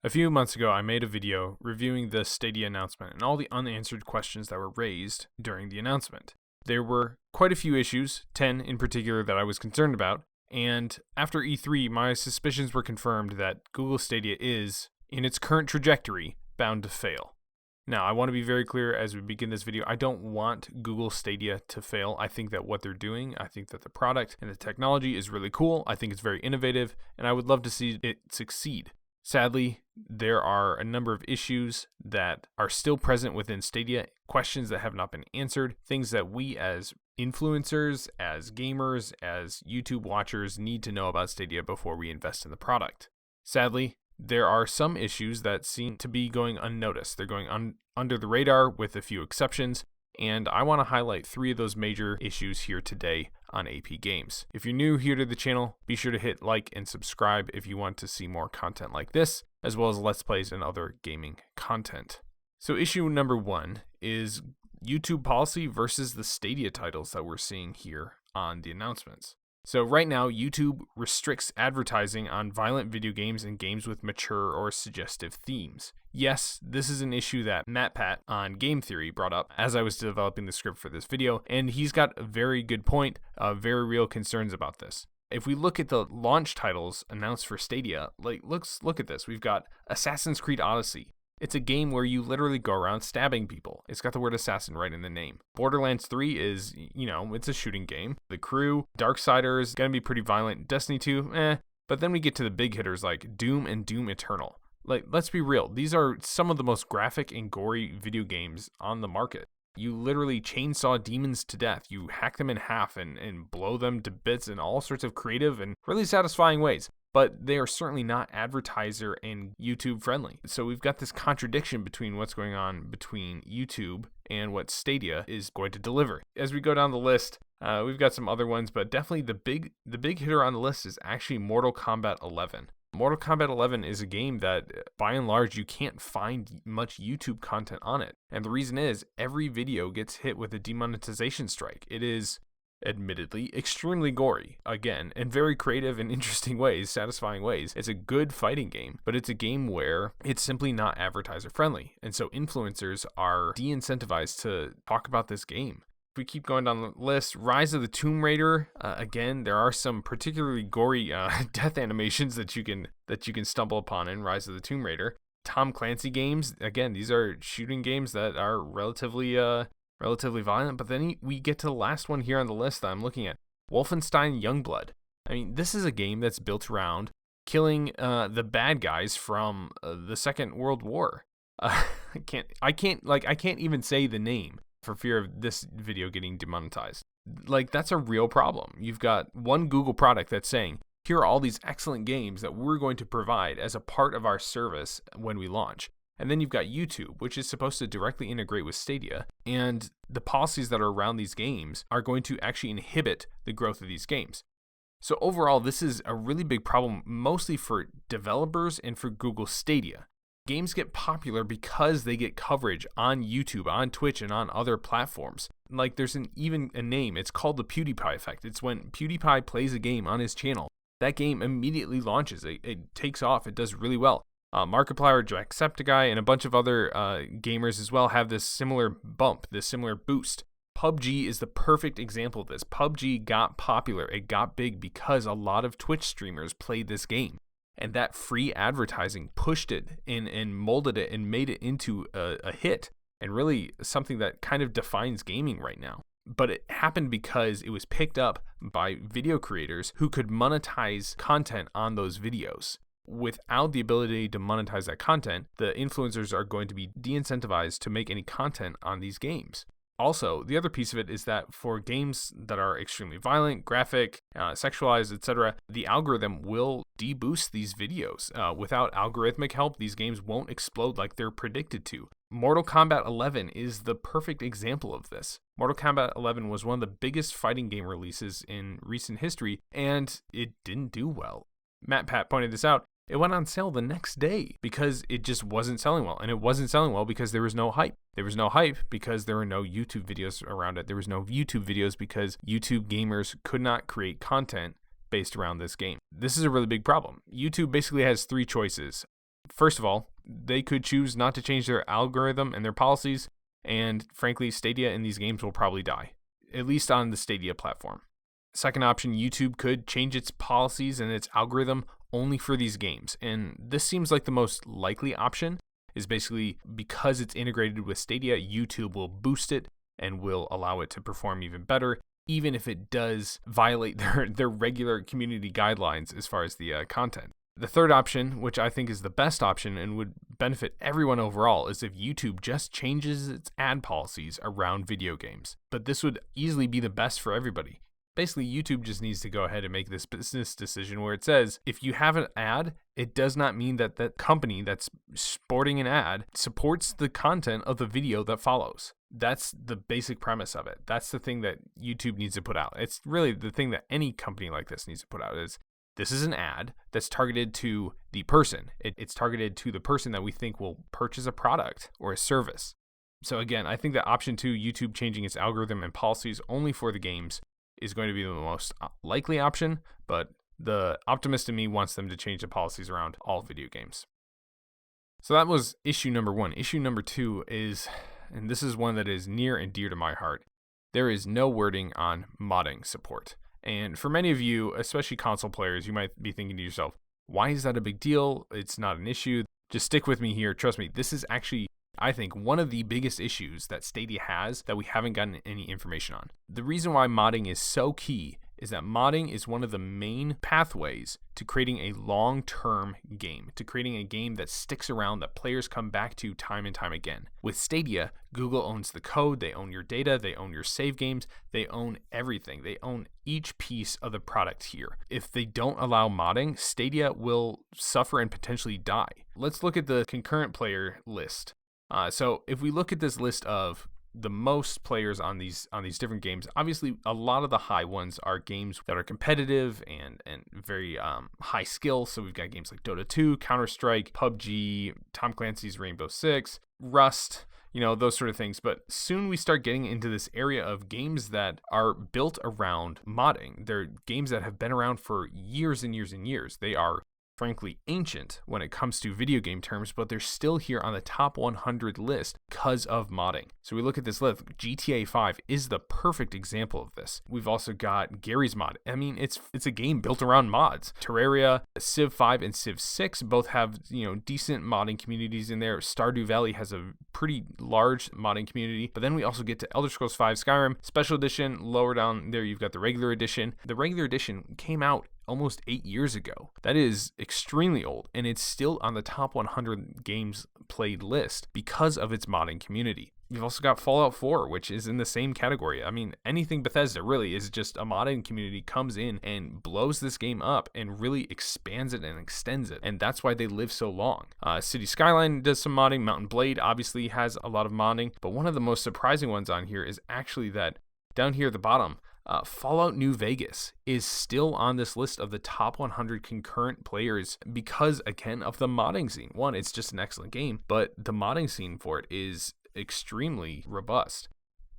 A few months ago, I made a video reviewing the Stadia announcement and all the unanswered questions that were raised during the announcement. There were quite a few issues, 10 in particular, that I was concerned about, and after E3, my suspicions were confirmed that Google Stadia is, in its current trajectory, bound to fail. Now, I want to be very clear as we begin this video, I don't want Google Stadia to fail. I think that what they're doing, I think that the product and the technology is really cool. I think it's very innovative, and I would love to see it succeed. Sadly, there are a number of issues that are still present within Stadia, questions that have not been answered, things that we as influencers, as gamers, as YouTube watchers need to know about Stadia before we invest in the product. Sadly, there are some issues that seem to be going unnoticed. They're going under the radar with a few exceptions, and I want to highlight 3 of those major issues here today on AP Games. If you're new here to the channel, be sure to hit like and subscribe if you want to see more content like this, as well as Let's Plays and other gaming content. So issue number 1 is YouTube policy versus the Stadia titles that we're seeing here on the announcements. So right now, YouTube restricts advertising on violent video games and games with mature or suggestive themes. Yes, this is an issue that MatPat on Game Theory brought up as I was developing the script for this video, and he's got a very good point, very real concerns about this. If we look at the launch titles announced for Stadia, let's look at this. We've got Assassin's Creed Odyssey. It's a game where you literally go around stabbing people. It's got the word assassin right in the name. Borderlands 3 is, it's a shooting game. The Crew, Darksiders, gonna be pretty violent. Destiny 2, But then we get to the big hitters like Doom and Doom Eternal. Let's be real. These are some of the most graphic and gory video games on the market. You literally chainsaw demons to death. You hack them in half and blow them to bits in all sorts of creative and really satisfying ways. But they are certainly not advertiser and YouTube friendly. So we've got this contradiction between what's going on between YouTube and what Stadia is going to deliver. As we go down the list, we've got some other ones, but definitely the big hitter on the list is actually Mortal Kombat 11. Mortal Kombat 11 is a game that, by and large, you can't find much YouTube content on it. And the reason is, every video gets hit with a demonetization strike. It is, admittedly, extremely gory, again, in very creative and interesting ways, satisfying ways. It's a good fighting game, but it's a game where it's simply not advertiser friendly. And so influencers are de-incentivized to talk about this game. We keep going down the list. Rise of the Tomb Raider. Again, there are some particularly gory death animations that you can stumble upon in Rise of the Tomb Raider. Tom Clancy games. Again, these are shooting games that are relatively violent. But then we get to the last one here on the list that I'm looking at. Wolfenstein Youngblood. I mean, this is a game that's built around killing the bad guys from the Second World War. I can't even say the name for fear of this video getting demonetized. That's a real problem. You've got one Google product that's saying, here are all these excellent games that we're going to provide as a part of our service when we launch. And then you've got YouTube, which is supposed to directly integrate with Stadia. And the policies that are around these games are going to actually inhibit the growth of these games. So overall, this is a really big problem, mostly for developers and for Google Stadia. Games get popular because they get coverage on YouTube, on Twitch, and on other platforms. There's even a name. It's called the PewDiePie effect. It's when PewDiePie plays a game on his channel. That game immediately launches. It takes off. It does really well. Markiplier, Jacksepticeye, and a bunch of other gamers as well have this similar bump, this similar boost. PUBG is the perfect example of this. PUBG got popular. It got big because a lot of Twitch streamers played this game. And that free advertising pushed it and molded it and made it into a hit, and really something that kind of defines gaming right now. But it happened because it was picked up by video creators who could monetize content on those videos. Without the ability to monetize that content, the influencers are going to be de-incentivized to make any content on these games. Also, the other piece of it is that for games that are extremely violent, graphic, sexualized, etc., the algorithm will deboost these videos. Without algorithmic help, these games won't explode like they're predicted to. Mortal Kombat 11 is the perfect example of this. Mortal Kombat 11 was one of the biggest fighting game releases in recent history, and it didn't do well. MatPat pointed this out. It went on sale the next day because it just wasn't selling well. And it wasn't selling well because there was no hype. There was no hype because there were no YouTube videos around it. There was no YouTube videos because YouTube gamers could not create content based around this game. This is a really big problem. YouTube basically has 3 choices. First of all, they could choose not to change their algorithm and their policies, and frankly, Stadia in these games will probably die, at least on the Stadia platform. Second option, YouTube could change its policies and its algorithm only for these games, and this seems like the most likely option, is basically because it's integrated with Stadia, YouTube will boost it and will allow it to perform even better, even if it does violate their regular community guidelines as far as the content. The third option, which I think is the best option and would benefit everyone overall, is if YouTube just changes its ad policies around video games. But this would easily be the best for everybody. Basically, YouTube just needs to go ahead and make this business decision where it says, if you have an ad, it does not mean that that company that's sporting an ad supports the content of the video that follows. That's the basic premise of it. That's the thing that YouTube needs to put out. It's really the thing that any company like this needs to put out is, this is an ad that's targeted to the person. It's targeted to the person that we think will purchase a product or a service. So again, I think that option 2, YouTube changing its algorithm and policies only for the games, is going to be the most likely option, but the optimist in me wants them to change the policies around all video games. So that was issue number 1. Issue number 2 is, and this is one that is near and dear to my heart, there is no wording on modding support. And for many of you, especially console players, you might be thinking to yourself, why is that a big deal? It's not an issue. Just stick with me here. Trust me, this is actually, I think, one of the biggest issues that Stadia has that we haven't gotten any information on. The reason why modding is so key is that modding is one of the main pathways to creating a long-term game, to creating a game that sticks around, that players come back to time and time again. With Stadia, Google owns the code, they own your data, they own your save games, they own everything. They own each piece of the product here. If they don't allow modding, Stadia will suffer and potentially die. Let's look at the concurrent player list. So if we look at this list of the most players on these different games, obviously a lot of the high ones are games that are competitive and very high skill. So we've got games like Dota 2, Counter-Strike, PUBG, Tom Clancy's Rainbow Six, Rust, those sort of things. But soon we start getting into this area of games that are built around modding. They're games that have been around for years and years and years. They are frankly ancient when it comes to video game terms, but they're still here on the top 100 list because of modding. So we look at this list. GTA 5 is the perfect example of this. We've also got Gary's Mod. I mean, it's a game built around mods. Terraria, Civ 5, and Civ 6 both have decent modding communities in there. Stardew Valley has a pretty large modding community. But then we also get to Elder Scrolls 5 Skyrim Special Edition. Lower down there, you've got the regular edition. The regular edition came out almost 8 years ago. That is extremely old, and it's still on the top 100 games played list because of its modding community. You've also got Fallout 4, which is in the same category. I mean, anything Bethesda really is just a modding community comes in and blows this game up and really expands it and extends it. And that's why they live so long. City Skyline does some modding. Mountain Blade obviously has a lot of modding. But one of the most surprising ones on here is actually that down here at the bottom, Fallout New Vegas is still on this list of the top 100 concurrent players because, again, of the modding scene. One, it's just an excellent game, but the modding scene for it is extremely robust.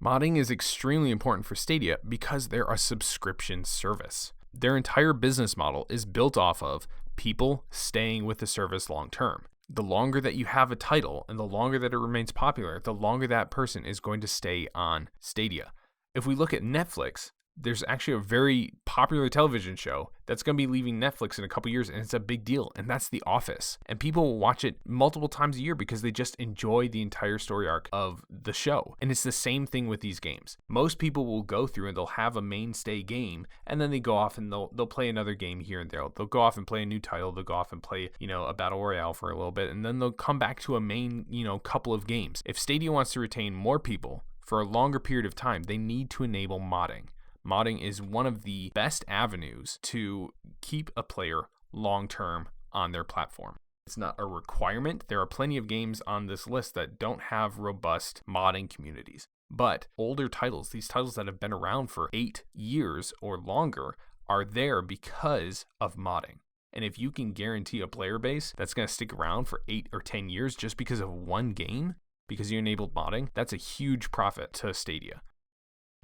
Modding is extremely important for Stadia because they're a subscription service. Their entire business model is built off of people staying with the service long term. The longer that you have a title and the longer that it remains popular, the longer that person is going to stay on Stadia. If we look at Netflix, there's actually a very popular television show that's going to be leaving Netflix in a couple years, and it's a big deal, and that's The Office. And people will watch it multiple times a year because they just enjoy the entire story arc of the show. And it's the same thing with these games. Most people will go through and they'll have a mainstay game, and then they go off and they'll play another game here and there. They'll go off and play a new title. They'll go off and play, a battle royale for a little bit, and then they'll come back to a main, couple of games. If Stadia wants to retain more people for a longer period of time, they need to enable modding. Modding is one of the best avenues to keep a player long-term on their platform. It's not a requirement. There are plenty of games on this list that don't have robust modding communities. But older titles, these titles that have been around for 8 years or longer, are there because of modding. And if you can guarantee a player base that's going to stick around for 8 or 10 years just because of one game, because you enabled modding, that's a huge profit to Stadia.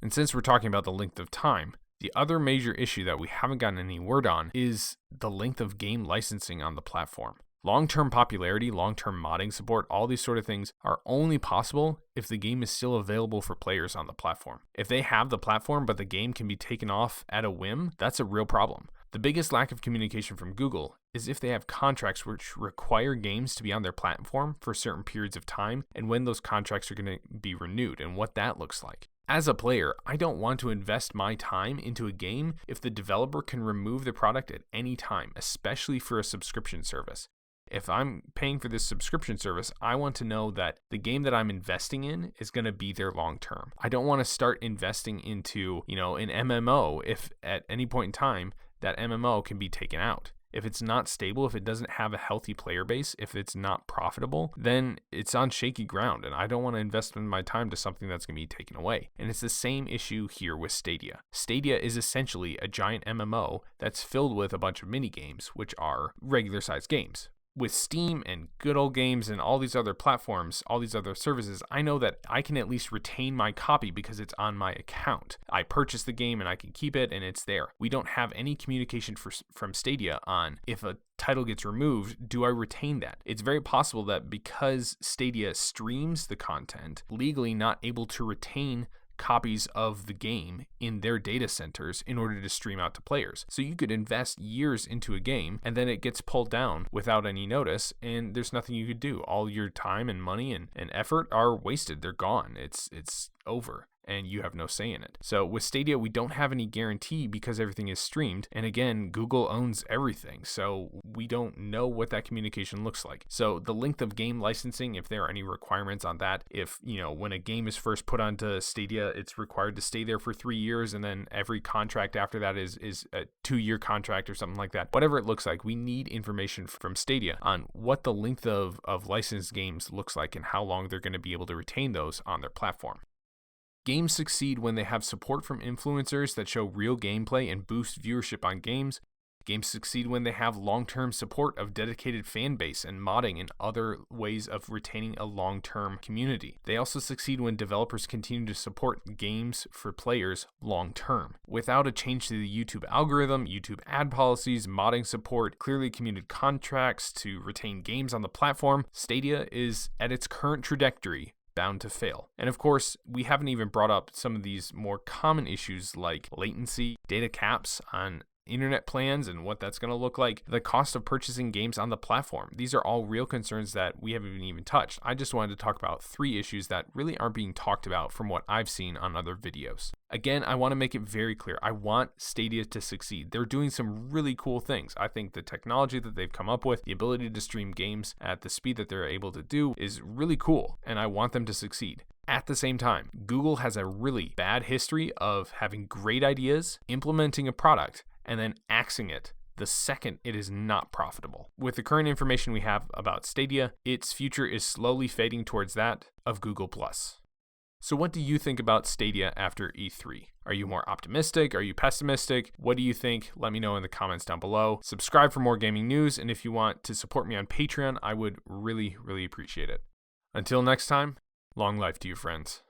And since we're talking about the length of time, the other major issue that we haven't gotten any word on is the length of game licensing on the platform. Long-term popularity, long-term modding support, all these sort of things are only possible if the game is still available for players on the platform. If they have the platform but the game can be taken off at a whim, that's a real problem. The biggest lack of communication from Google is if they have contracts which require games to be on their platform for certain periods of time and when those contracts are going to be renewed and what that looks like. As a player, I don't want to invest my time into a game if the developer can remove the product at any time, especially for a subscription service. If I'm paying for this subscription service, I want to know that the game that I'm investing in is going to be there long term. I don't want to start investing into, an MMO if at any point in time that MMO can be taken out. If it's not stable, if it doesn't have a healthy player base, if it's not profitable, then it's on shaky ground, and I don't want to invest in my time to something that's going to be taken away. And it's the same issue here with Stadia. Stadia is essentially a giant MMO that's filled with a bunch of mini games, which are regular sized games. With Steam and Good Old Games and all these other platforms, all these other services, I know that I can at least retain my copy because it's on my account. I purchased the game and I can keep it and it's there. We don't have any communication from Stadia on if a title gets removed, do I retain that? It's very possible that because Stadia streams the content, legally not able to retain copies of the game in their data centers in order to stream out to players. So you could invest years into a game and then it gets pulled down without any notice and there's nothing you could do. All your time and money and effort are wasted. They're gone. It's over. And you have no say in it. So with Stadia, we don't have any guarantee because everything is streamed. And again, Google owns everything. So we don't know what that communication looks like. So the length of game licensing, if there are any requirements on that, if, when a game is first put onto Stadia, it's required to stay there for 3 years. And then every contract after that is a 2-year contract or something like that. Whatever it looks like, we need information from Stadia on what the length of licensed games looks like and how long they're going to be able to retain those on their platform. Games succeed when they have support from influencers that show real gameplay and boost viewership on games. Games succeed when they have long-term support of dedicated fan base and modding and other ways of retaining a long-term community. They also succeed when developers continue to support games for players long-term. Without a change to the YouTube algorithm, YouTube ad policies, modding support, clearly communicated contracts to retain games on the platform, Stadia is at its current trajectory bound to fail. And of course, we haven't even brought up some of these more common issues like latency, data caps on internet plans and what that's going to look like, the cost of purchasing games on the platform. These are all real concerns that we haven't even touched. I just wanted to talk about 3 issues that really aren't being talked about from what I've seen on other videos. Again, I want to make it very clear. I want Stadia to succeed. They're doing some really cool things. I think the technology that they've come up with, the ability to stream games at the speed that they're able to do is really cool, and I want them to succeed. At the same time, Google has a really bad history of having great ideas, implementing a product, and then axing it the second it is not profitable. With the current information we have about Stadia, its future is slowly fading towards that of Google+. So what do you think about Stadia after E3? Are you more optimistic? Are you pessimistic? What do you think? Let me know in the comments down below. Subscribe for more gaming news, and if you want to support me on Patreon, I would really, really appreciate it. Until next time, long life to you, friends.